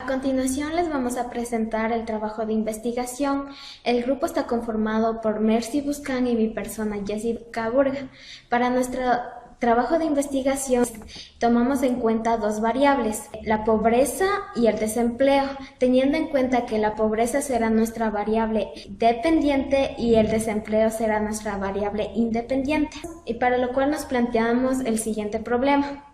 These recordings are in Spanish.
A continuación les vamos a presentar el trabajo de investigación. El grupo está conformado por Mercy Buscán y mi persona Jessica Burga. Para nuestro trabajo de investigación tomamos en cuenta dos variables, la pobreza y el desempleo, teniendo en cuenta que la pobreza será nuestra variable dependiente y el desempleo será nuestra variable independiente, y para lo cual nos planteamos el siguiente problema.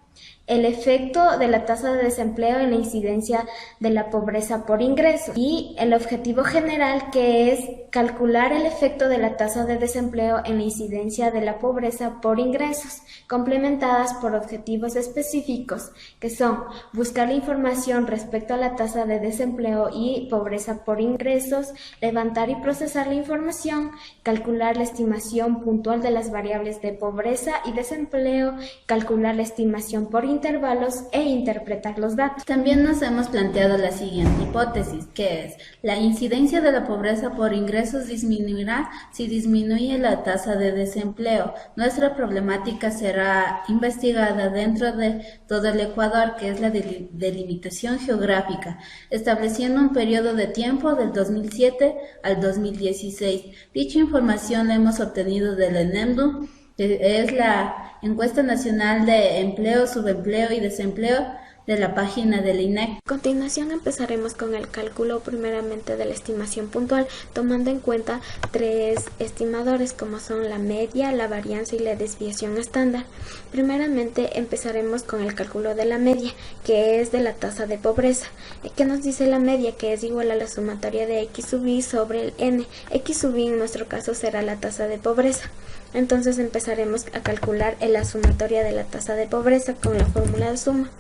El efecto de la tasa de desempleo en la incidencia de la pobreza por ingreso y el objetivo general, que es calcular el efecto de la tasa de desempleo en la incidencia de la pobreza por ingresos, complementadas por objetivos específicos, que son buscar la información respecto a la tasa de desempleo y pobreza por ingresos, levantar y procesar la información, calcular la estimación puntual de las variables de pobreza y desempleo, calcular la estimación por intervalos e interpretar los datos. También nos hemos planteado la siguiente hipótesis, que es: la incidencia de la pobreza por ingresos disminuirá si disminuye la tasa de desempleo. Nuestra problemática será investigada dentro de todo el Ecuador, que es la delimitación geográfica, estableciendo un periodo de tiempo del 2007 al 2016. Dicha información la hemos obtenido del ENEMDU, que es la Encuesta Nacional de Empleo, Subempleo y Desempleo, de la página del INEC. A continuación empezaremos con el cálculo primeramente de la estimación puntual, tomando en cuenta tres estimadores como son la media, la varianza y la desviación estándar. Primeramente empezaremos con el cálculo de la media, que es de la tasa de pobreza. ¿Qué nos dice la media? Que es igual a la sumatoria de X sub I sobre el N. X sub I en nuestro caso será la tasa de pobreza. Entonces empezaremos a calcular la sumatoria de la tasa de pobreza con la fórmula de suma.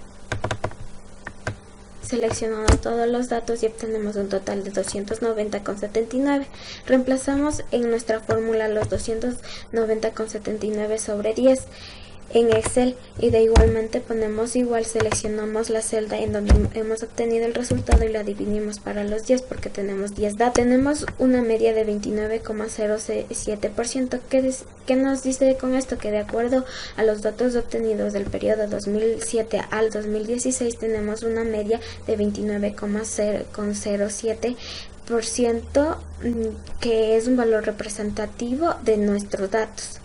Seleccionando todos los datos y obtenemos un total de 290,79. Reemplazamos en nuestra fórmula los 290,79 sobre 10 en Excel y de igualmente ponemos igual, seleccionamos la celda en donde hemos obtenido el resultado y la dividimos para los 10 porque tenemos 10 datos. Tenemos una media de 29,07%. ¿Qué nos dice con esto? Que de acuerdo a los datos obtenidos del periodo 2007 al 2016 tenemos una media de 29,07%, que es un valor representativo de nuestros datos.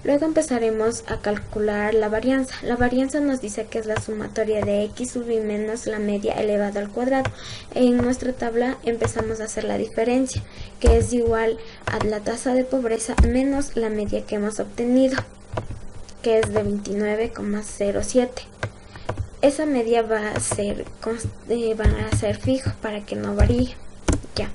Luego empezaremos a calcular la varianza. La varianza nos dice que es la sumatoria de X sub I menos la media elevado al cuadrado. En nuestra tabla empezamos a hacer la diferencia, que es igual a la tasa de pobreza menos la media que hemos obtenido, que es de 29,07. Esa media va a ser fijo para que no varíe. Ya.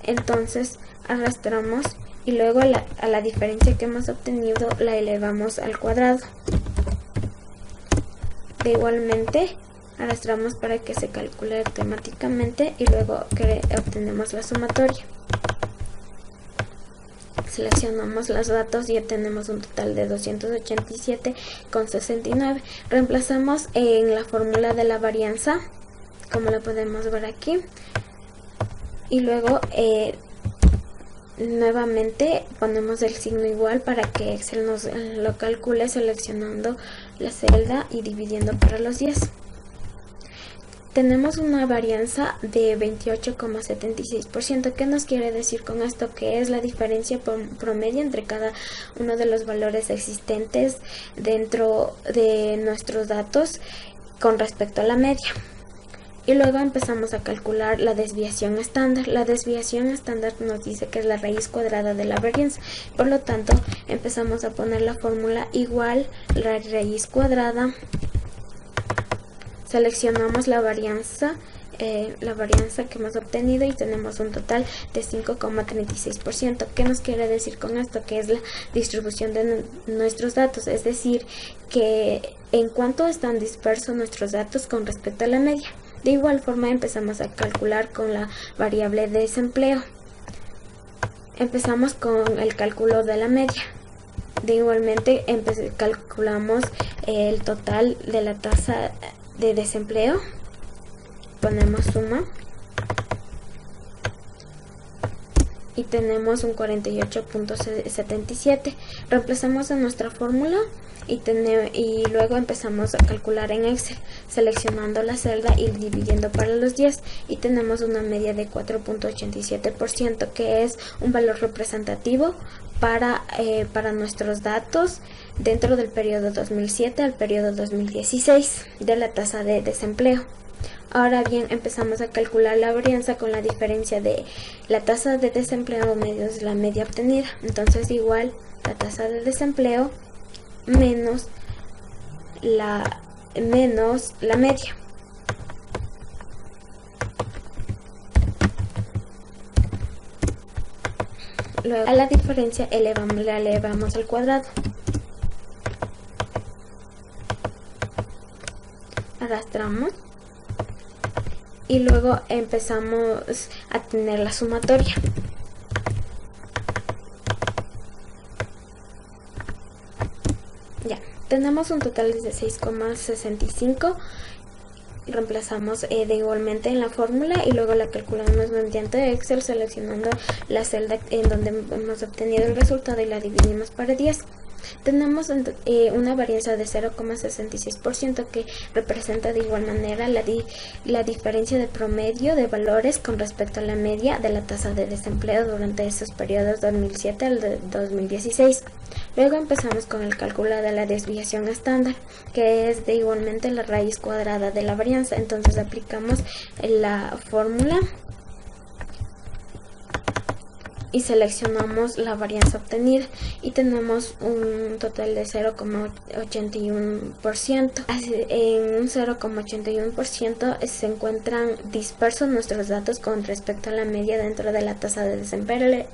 Entonces arrastramos y luego a la diferencia que hemos obtenido la elevamos al cuadrado. De igualmente arrastramos para que se calcule automáticamente y luego obtenemos la sumatoria. Seleccionamos los datos y obtenemos un total de 287,69. Reemplazamos en la fórmula de la varianza, como lo podemos ver aquí, y luego nuevamente ponemos el signo igual para que Excel nos lo calcule, seleccionando la celda y dividiendo para los 10. Tenemos una varianza de 28,76%. ¿Qué nos quiere decir con esto? Que es la diferencia promedio entre cada uno de los valores existentes dentro de nuestros datos con respecto a la media. Y luego empezamos a calcular la desviación estándar. La desviación estándar nos dice que es la raíz cuadrada de la varianza. Por lo tanto, empezamos a poner la fórmula igual la raíz cuadrada. Seleccionamos la varianza que hemos obtenido y tenemos un total de 5,36%. ¿Qué nos quiere decir con esto? Que es la distribución de nuestros datos, es decir, que en cuánto están dispersos nuestros datos con respecto a la media. De igual forma empezamos a calcular con la variable de desempleo. Empezamos con el cálculo de la media. De igualmente calculamos el total de la tasa de desempleo. Ponemos suma y tenemos un 48,77. Reemplazamos en nuestra fórmula y luego empezamos a calcular en Excel, seleccionando la celda y dividiendo para los días, y tenemos una media de 4.87%, que es un valor representativo para nuestros datos dentro del periodo 2007 al periodo 2016 de la tasa de desempleo. Ahora bien, empezamos a calcular la varianza con la diferencia de la tasa de desempleo menos la media obtenida. Entonces, igual la tasa de desempleo menos la media. Luego a la diferencia la elevamos al cuadrado. Arrastramos y luego empezamos a tener la sumatoria. Ya, tenemos un total de 6,65. Reemplazamos igualmente en la fórmula y luego la calculamos mediante Excel, seleccionando la celda en donde hemos obtenido el resultado y la dividimos para 10. Tenemos una varianza de 0,66%, que representa de igual manera la diferencia de promedio de valores con respecto a la media de la tasa de desempleo durante esos periodos 2007 al 2016. Luego empezamos con el cálculo de la desviación estándar, que es de igualmente la raíz cuadrada de la varianza. Entonces aplicamos la fórmula y seleccionamos la varianza obtenida y tenemos un total de 0,81%. En un 0,81% se encuentran dispersos nuestros datos con respecto a la media dentro de la tasa de desempleo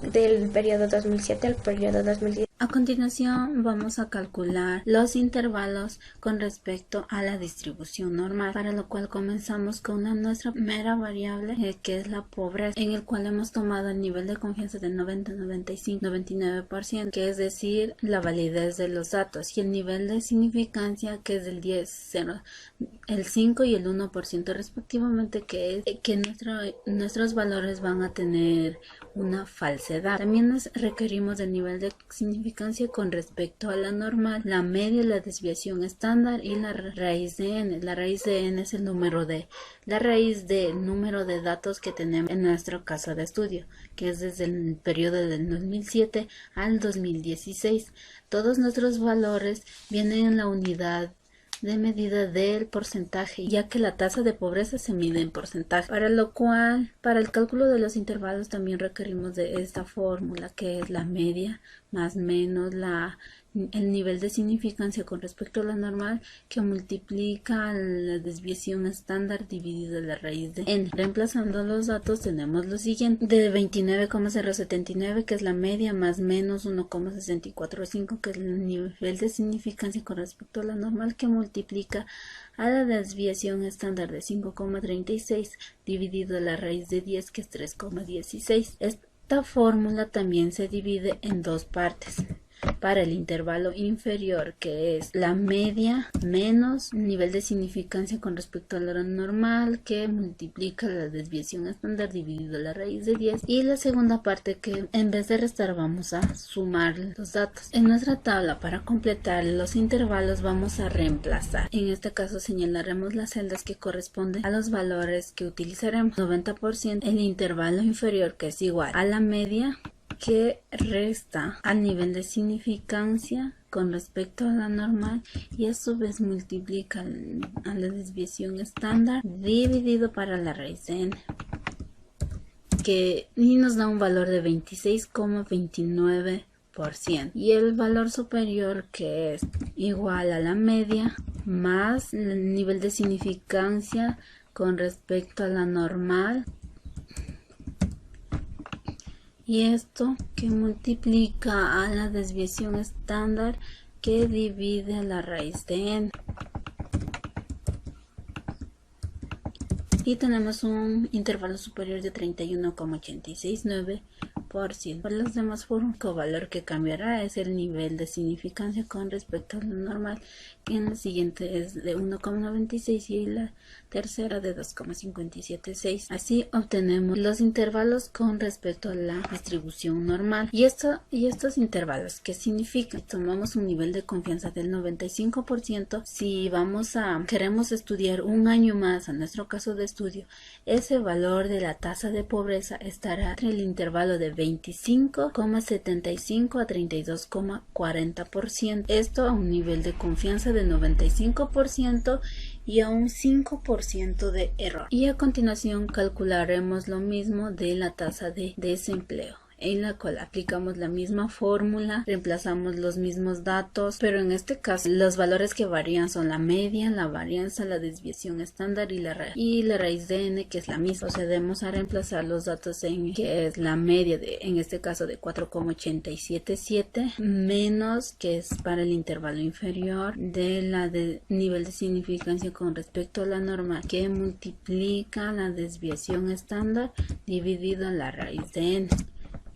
del periodo 2007 al periodo 2010. A continuación vamos a calcular los intervalos con respecto a la distribución normal, para lo cual comenzamos con nuestra primera variable, que es la pobreza, en el cual hemos tomado el nivel de confianza del 90, 95, 99%, que es decir, la validez de los datos, y el nivel de significancia, que es del 10, 0, el 5 y el 1% respectivamente, que es que nuestros valores van a tener una falsedad. También nos requerimos del nivel de significancia con respecto a la normal, la media, la desviación estándar y la raíz de n. La raíz de n es la raíz del número de datos que tenemos en nuestro caso de estudio, que es desde el periodo del 2007 al 2016. Todos nuestros valores vienen en la unidad de medida del porcentaje, ya que la tasa de pobreza se mide en porcentaje, para lo cual para el cálculo de los intervalos también requerimos de esta fórmula, que es la media más menos el nivel de significancia con respecto a la normal, que multiplica la desviación estándar dividida la raíz de n. Reemplazando los datos tenemos lo siguiente: de 29,079, que es la media, más menos 1,645, que es el nivel de significancia con respecto a la normal, que multiplica a la desviación estándar de 5,36 dividido la raíz de 10, que es 3,16. Esta fórmula también se divide en dos partes. Para el intervalo inferior, que es la media menos nivel de significancia con respecto a la normal, que multiplica la desviación estándar dividido la raíz de 10, y la segunda parte, que en vez de restar vamos a sumar los datos. En nuestra tabla, para completar los intervalos, vamos a reemplazar. En este caso señalaremos las celdas que corresponden a los valores que utilizaremos. 90% el intervalo inferior, que es igual a la media, que resta al nivel de significancia con respecto a la normal, y a su vez multiplica a la desviación estándar dividido para la raíz de n, y nos da un valor de 26,29%. Y el valor superior, que es igual a la media más el nivel de significancia con respecto a la normal, y esto que multiplica a la desviación estándar, que divide a la raíz de n. Y tenemos un intervalo superior de 31,869 1%. Por las demás formas, el valor que cambiará es el nivel de significancia con respecto a lo normal, que en la siguiente es de 1,96 y la tercera de 2,576. Así obtenemos los intervalos con respecto a la distribución normal. Y estos intervalos, ¿qué significan? Tomamos un nivel de confianza del 95%. Si queremos estudiar un año más, en nuestro caso de estudio, ese valor de la tasa de pobreza estará entre el intervalo de 25,75 a 32,40%. Esto a un nivel de confianza de 95% y a un 5% de error. Y a continuación calcularemos lo mismo de la tasa de desempleo, en la cual aplicamos la misma fórmula, reemplazamos los mismos datos, pero en este caso los valores que varían son la media, la varianza, la desviación estándar y la raíz de n, que es la misma. Procedemos a reemplazar los datos en que es la media en este caso de 4,877 menos, que es para el intervalo inferior, de nivel de significancia con respecto a la normal, que multiplica la desviación estándar dividido en la raíz de n.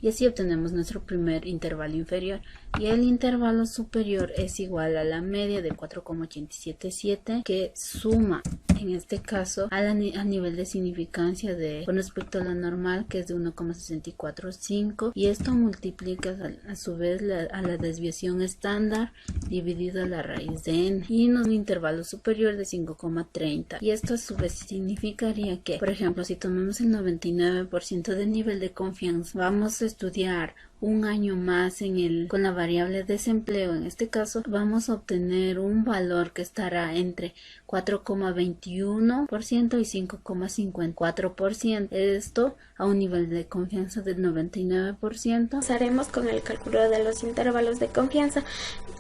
Y así obtenemos nuestro primer intervalo inferior, y el intervalo superior es igual a la media de 4,877 que suma en este caso a nivel de significancia con respecto a la normal, que es de 1,645, y esto multiplica a su vez a la desviación estándar dividido a la raíz de n, y nos da un intervalo superior de 5,30. Y esto a su vez significaría que, por ejemplo, si tomamos el 99% de nivel de confianza, vamos a estudiar un año más con la variable desempleo. En este caso vamos a obtener un valor que estará entre 4,21% y 5,54%. Esto a un nivel de confianza del 99%. Empezaremos con el cálculo de los intervalos de confianza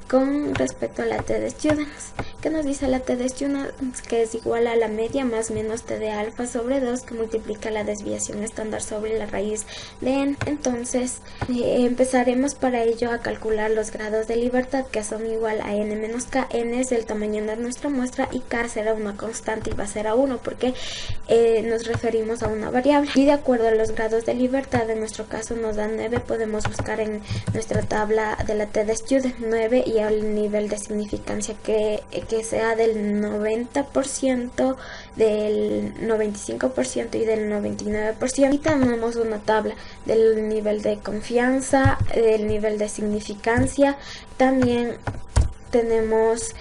con respecto a la T de Students. ¿Qué nos dice la T de Students? Que es igual a la media más menos T de alfa sobre 2, que multiplica la desviación estándar sobre la raíz de n. Entonces empezaremos para ello a calcular los grados de libertad, que son igual a n menos k. N es el tamaño de nuestra muestra y k será una constante y va a ser a 1 porque nos referimos a una variable. Y de acuerdo a los grados de libertad, en nuestro caso nos da 9, podemos buscar en nuestra tabla de la T de Student 9 y al nivel de significancia que sea del 90%, del 95% y del 99%. Y tenemos una tabla del nivel de confianza, del nivel de significancia. También tenemos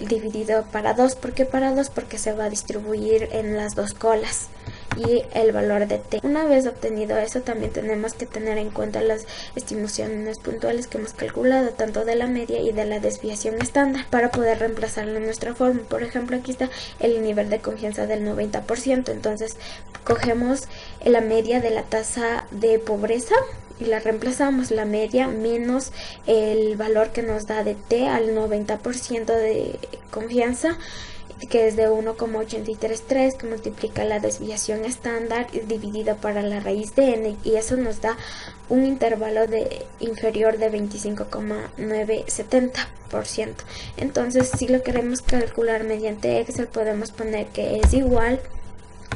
dividido para 2. ¿Por qué para 2? Porque se va a distribuir en las dos colas. Y el valor de t. Una vez obtenido eso, también tenemos que tener en cuenta las estimaciones puntuales que hemos calculado, tanto de la media y de la desviación estándar, para poder reemplazarlo en nuestra forma. Por ejemplo, aquí está el nivel de confianza del 90%, entonces cogemos la media de la tasa de pobreza y la reemplazamos, la media menos el valor que nos da de t al 90% de confianza, que es de 1,833, que multiplica la desviación estándar dividido para la raíz de n, y eso nos da un intervalo inferior de 25,970%. Entonces, si lo queremos calcular mediante Excel, podemos poner que es igual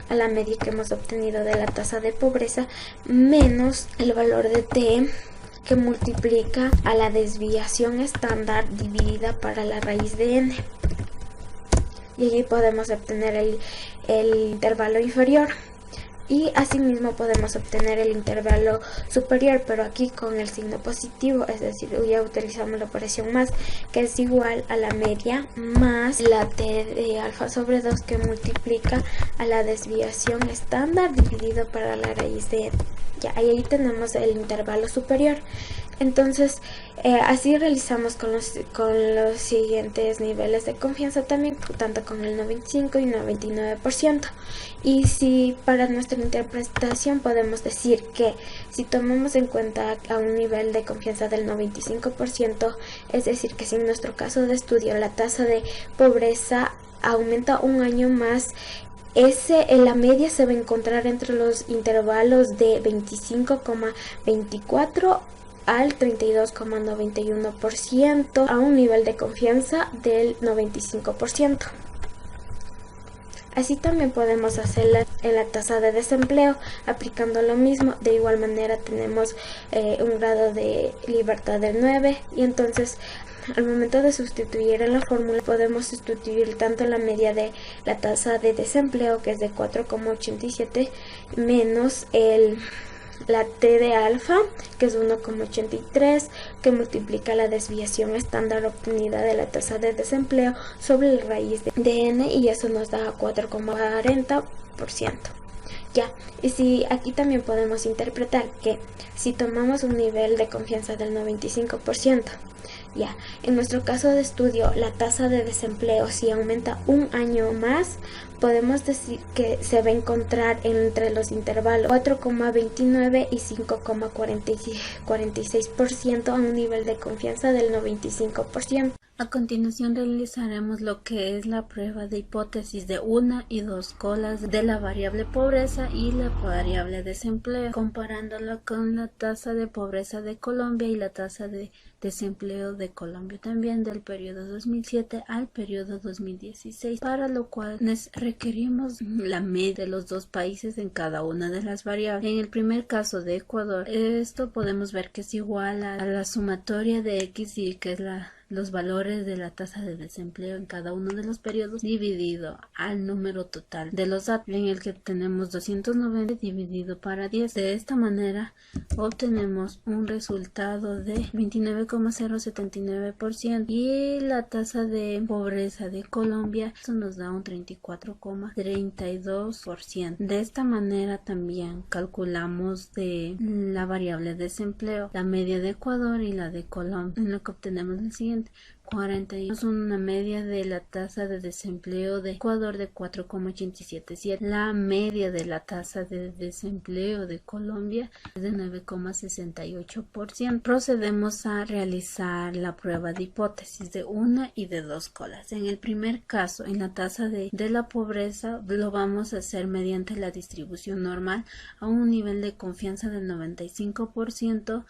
a la media que hemos obtenido de la tasa de pobreza menos el valor de t, que multiplica a la desviación estándar dividida para la raíz de n. Y allí podemos obtener el intervalo inferior, y asimismo podemos obtener el intervalo superior, pero aquí con el signo positivo, es decir, ya utilizamos la operación más, que es igual a la media más la t de alfa sobre 2, que multiplica a la desviación estándar dividido para la raíz de n. Ya, ahí tenemos el intervalo superior. Entonces, así realizamos con los siguientes niveles de confianza también, tanto con el 95 y 99%. Y si para nuestra interpretación podemos decir que si tomamos en cuenta a un nivel de confianza del 95%, es decir, que si en nuestro caso de estudio la tasa de pobreza aumenta un año más, en la media se va a encontrar entre los intervalos de 25,24 al 32,91% a un nivel de confianza del 95%. Así también podemos hacerla en la tasa de desempleo, aplicando lo mismo. De igual manera tenemos un grado de libertad del 9 y entonces al momento de sustituir en la fórmula podemos sustituir tanto la media de la tasa de desempleo, que es de 4,87, menos la T de alfa, que es 1,83, que multiplica la desviación estándar obtenida de la tasa de desempleo sobre la raíz de n, y eso nos da 4,40%. Ya, y si aquí también podemos interpretar que si tomamos un nivel de confianza del 95%, ya, en nuestro caso de estudio, la tasa de desempleo, si aumenta un año más, podemos decir que se va a encontrar entre los intervalos 4,29 y 5,46% a un nivel de confianza del 95%. A continuación realizaremos lo que es la prueba de hipótesis de una y dos colas de la variable pobreza y la variable desempleo, comparándola con la tasa de pobreza de Colombia y la tasa de desempleo de Colombia también del periodo 2007 al periodo 2016, para lo cual requerimos la media de los dos países en cada una de las variables. En el primer caso de Ecuador, esto podemos ver que es igual a la sumatoria de X, y que es los valores de la tasa de desempleo en cada uno de los periodos dividido al número total de los datos, en el que tenemos 290 dividido para 10. De esta manera obtenemos un resultado de 29,079%, y la tasa de pobreza de Colombia, esto nos da un 34,32%. De esta manera también calculamos de la variable desempleo, la media de Ecuador y la de Colombia, en lo que obtenemos el siguiente: 41, una media de la tasa de desempleo de Ecuador de 4,877. La media de la tasa de desempleo de Colombia es de 9,68%. Procedemos a realizar la prueba de hipótesis de una y de dos colas. En el primer caso, en la tasa de la pobreza, lo vamos a hacer mediante la distribución normal a un nivel de confianza del 95%,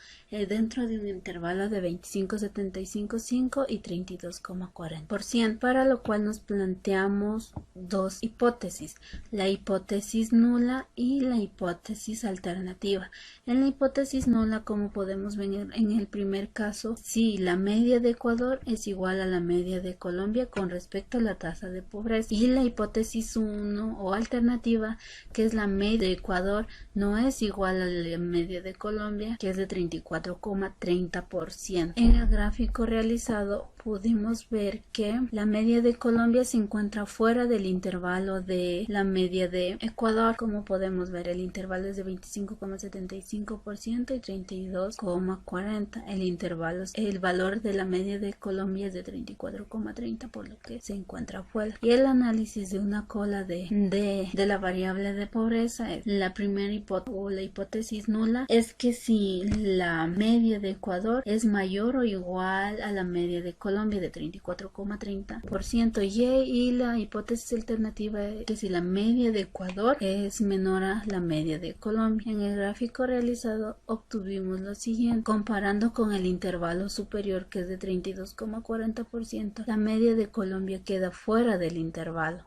dentro de un intervalo de 25,75 y 32,40%, para lo cual nos planteamos dos hipótesis: la hipótesis nula y la hipótesis alternativa. En la hipótesis nula, como podemos ver en el primer caso, si la media de Ecuador es igual a la media de Colombia con respecto a la tasa de pobreza, y la hipótesis 1 o alternativa, que es la media de Ecuador, no es igual a la media de Colombia, que es de 34,30%. En el gráfico realizado pudimos ver que la media de Colombia se encuentra fuera del intervalo de la media de Ecuador. Como podemos ver, el intervalo es de 25,75% y 32,40%. El valor de la media de Colombia es de 34,30%, por lo que se encuentra fuera. Y el análisis de una cola de la variable de pobreza, la primera hipótesis o la hipótesis nula, es que si la media de Ecuador es mayor o igual a la media de Colombia de 34,30%, y la hipótesis alternativa es que si la media de Ecuador es menor a la media de Colombia. En el gráfico realizado obtuvimos lo siguiente: comparando con el intervalo superior, que es de 32,40%, la media de Colombia queda fuera del intervalo,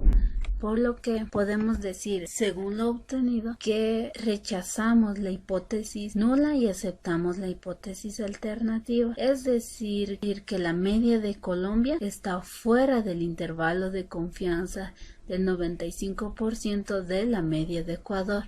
por lo que podemos decir, según lo obtenido, que rechazamos la hipótesis nula y aceptamos la hipótesis alternativa, es decir, que la media de Colombia está fuera del intervalo de confianza del 95% de la media de Ecuador,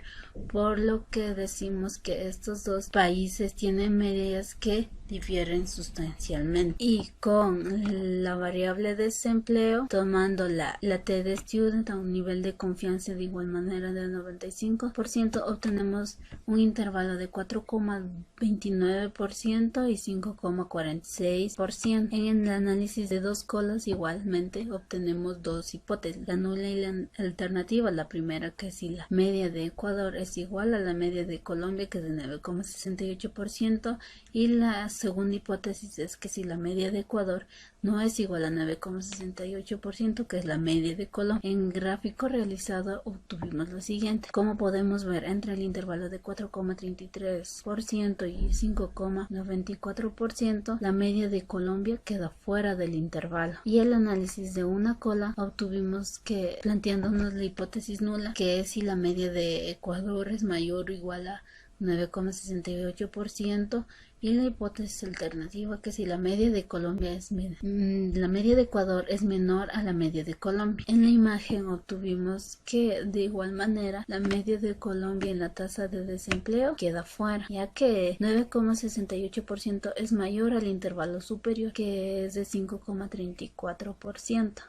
por lo que decimos que estos dos países tienen medias que difieren sustancialmente. Y con la variable desempleo, tomando la T de student a un nivel de confianza de igual manera del 95%, obtenemos un intervalo de 4,29% y 5,46%. En el análisis de dos colas, igualmente obtenemos dos hipótesis: la nula y la alternativa. La primera, que si la media de Ecuador es igual a la media de Colombia, que es de 9,68%, y la segunda hipótesis es que si la media de Ecuador no es igual a 9,68%, que es la media de Colombia, en gráfico realizado obtuvimos lo siguiente. Como podemos ver, entre el intervalo de 4,33% y 5,94%, la media de Colombia queda fuera del intervalo. Y el análisis de una cola obtuvimos que, planteándonos la hipótesis nula, que es si la media de Ecuador es mayor o igual a 9,68%, y la hipótesis alternativa que si la media de Colombia la media de Ecuador es menor a la media de Colombia. En la imagen obtuvimos que de igual manera la media de Colombia en la tasa de desempleo queda fuera, ya que 9,68% es mayor al intervalo superior, que es de 5,34%,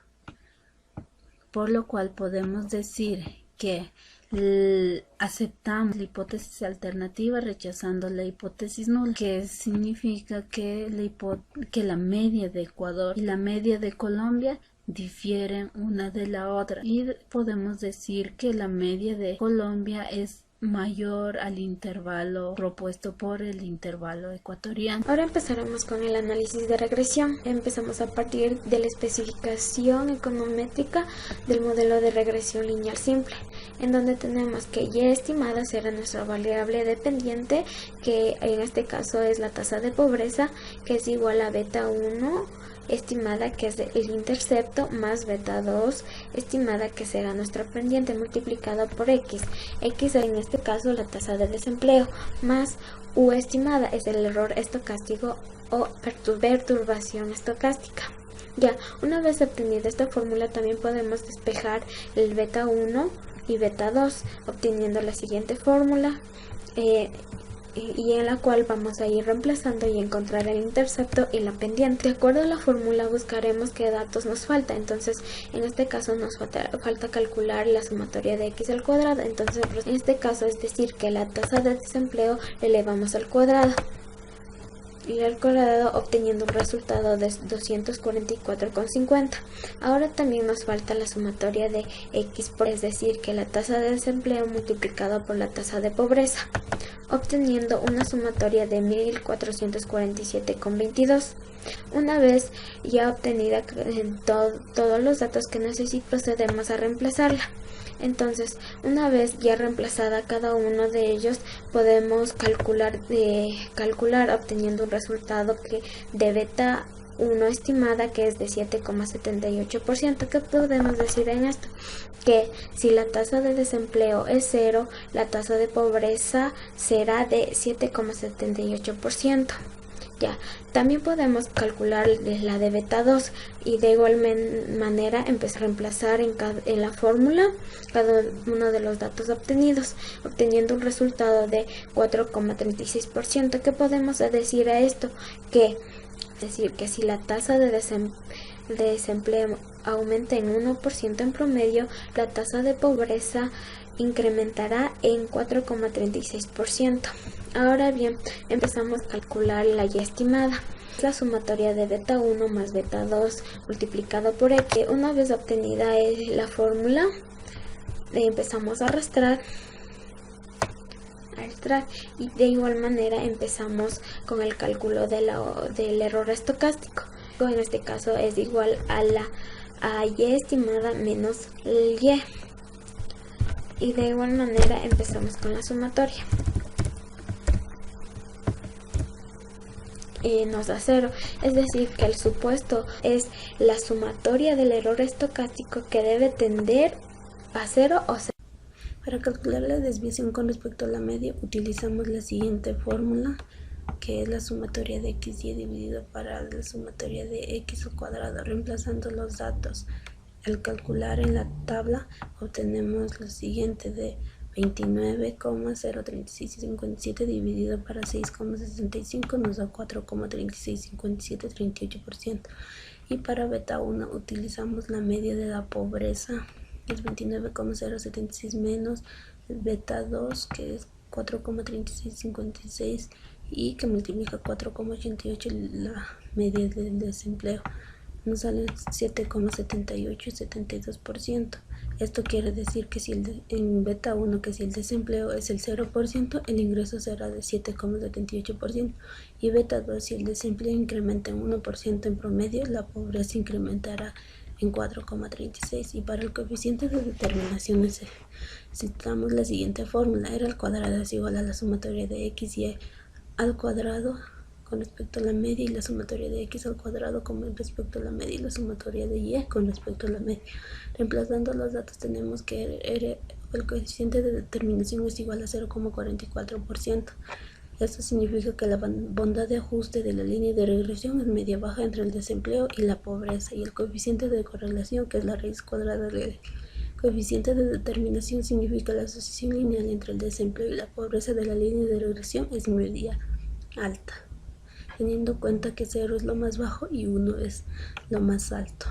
por lo cual podemos decir que aceptamos la hipótesis alternativa rechazando la hipótesis nula, que significa que la media de Ecuador y la media de Colombia difieren una de la otra, y podemos decir que la media de Colombia es mayor al intervalo propuesto por el intervalo ecuatoriano. Ahora empezaremos con el análisis de regresión. Empezamos a partir de la especificación econométrica del modelo de regresión lineal simple, en donde tenemos que Y estimada será nuestra variable dependiente, que en este caso es la tasa de pobreza, que es igual a beta 1 estimada, que es el intercepto, más beta 2 estimada, que será nuestra pendiente, multiplicada por x en este caso la tasa de desempleo, más u estimada es el error estocástico o perturbación estocástica. Ya, una vez obtenida esta fórmula, también podemos despejar el beta 1 y beta 2, obteniendo la siguiente fórmula, y en la cual vamos a ir reemplazando y encontrar el intercepto y la pendiente. De acuerdo a la fórmula buscaremos qué datos nos falta. Entonces en este caso nos falta calcular la sumatoria de x al cuadrado. Entonces en este caso es decir que la tasa de desempleo le elevamos al cuadrado, y al cuadrado, obteniendo un resultado de 244,50. Ahora también nos falta la sumatoria de x, es decir que la tasa de desempleo multiplicado por la tasa de pobreza, obteniendo una sumatoria de 1447,22. Una vez ya obtenida todos los datos que necesito, procedemos a reemplazarla. Entonces, una vez ya reemplazada cada uno de ellos, podemos calcular obteniendo un resultado de beta 1 estimada, que es de 7,78%. ¿Qué podemos decir en esto? Que si la tasa de desempleo es 0, la tasa de pobreza será de 7,78%. Ya, también podemos calcular la de beta 2 y de igual manera empezar a reemplazar en la fórmula cada uno de los datos obtenidos, obteniendo un resultado de 4,36%. ¿Qué podemos decir a esto? Es decir, que si la tasa de desempleo aumenta en 1% en promedio, la tasa de pobreza incrementará en 4,36%. Ahora bien, empezamos a calcular la Y estimada. La sumatoria de beta 1 más beta 2 multiplicado por x. Una vez obtenida la fórmula, empezamos a arrastrar, y de igual manera empezamos con el cálculo del error estocástico. En este caso es igual a Y estimada menos el Y. Y de igual manera empezamos con la sumatoria. Y nos da 0, es decir que el supuesto es la sumatoria del error estocástico, que debe tender a 0 o 0. Para calcular la desviación con respecto a la media, utilizamos la siguiente fórmula, que es la sumatoria de xy dividido para la sumatoria de x al cuadrado, reemplazando los datos. Al calcular en la tabla obtenemos lo siguiente: de 29,03657 dividido para 6,65 nos da 4,3657, 38%. Y para beta 1 utilizamos la media de la pobreza, que es 29,076 menos beta 2, que es 4,3656, y que multiplica 4,88 la media del desempleo. Nos sale 7,78 y 72%. Esto quiere decir que si en beta 1, que si el desempleo es el 0%, el ingreso será de 7,78%, y beta 2, si el desempleo incrementa en 1% en promedio, la pobreza incrementará en 4,36%. Y para el coeficiente de determinación necesitamos la siguiente fórmula: r al cuadrado es igual a la sumatoria de x y al cuadrado con respecto a la media, y la sumatoria de x al cuadrado con respecto a la media, y la sumatoria de y con respecto a la media. Reemplazando los datos tenemos que el coeficiente de determinación es igual a 0,44%. Esto significa que la bondad de ajuste de la línea de regresión es media baja entre el desempleo y la pobreza, y el coeficiente de correlación, que es la raíz cuadrada del coeficiente de determinación, significa la asociación lineal entre el desempleo y la pobreza de la línea de regresión es media alta, teniendo en cuenta que 0 es lo más bajo y 1 es lo más alto.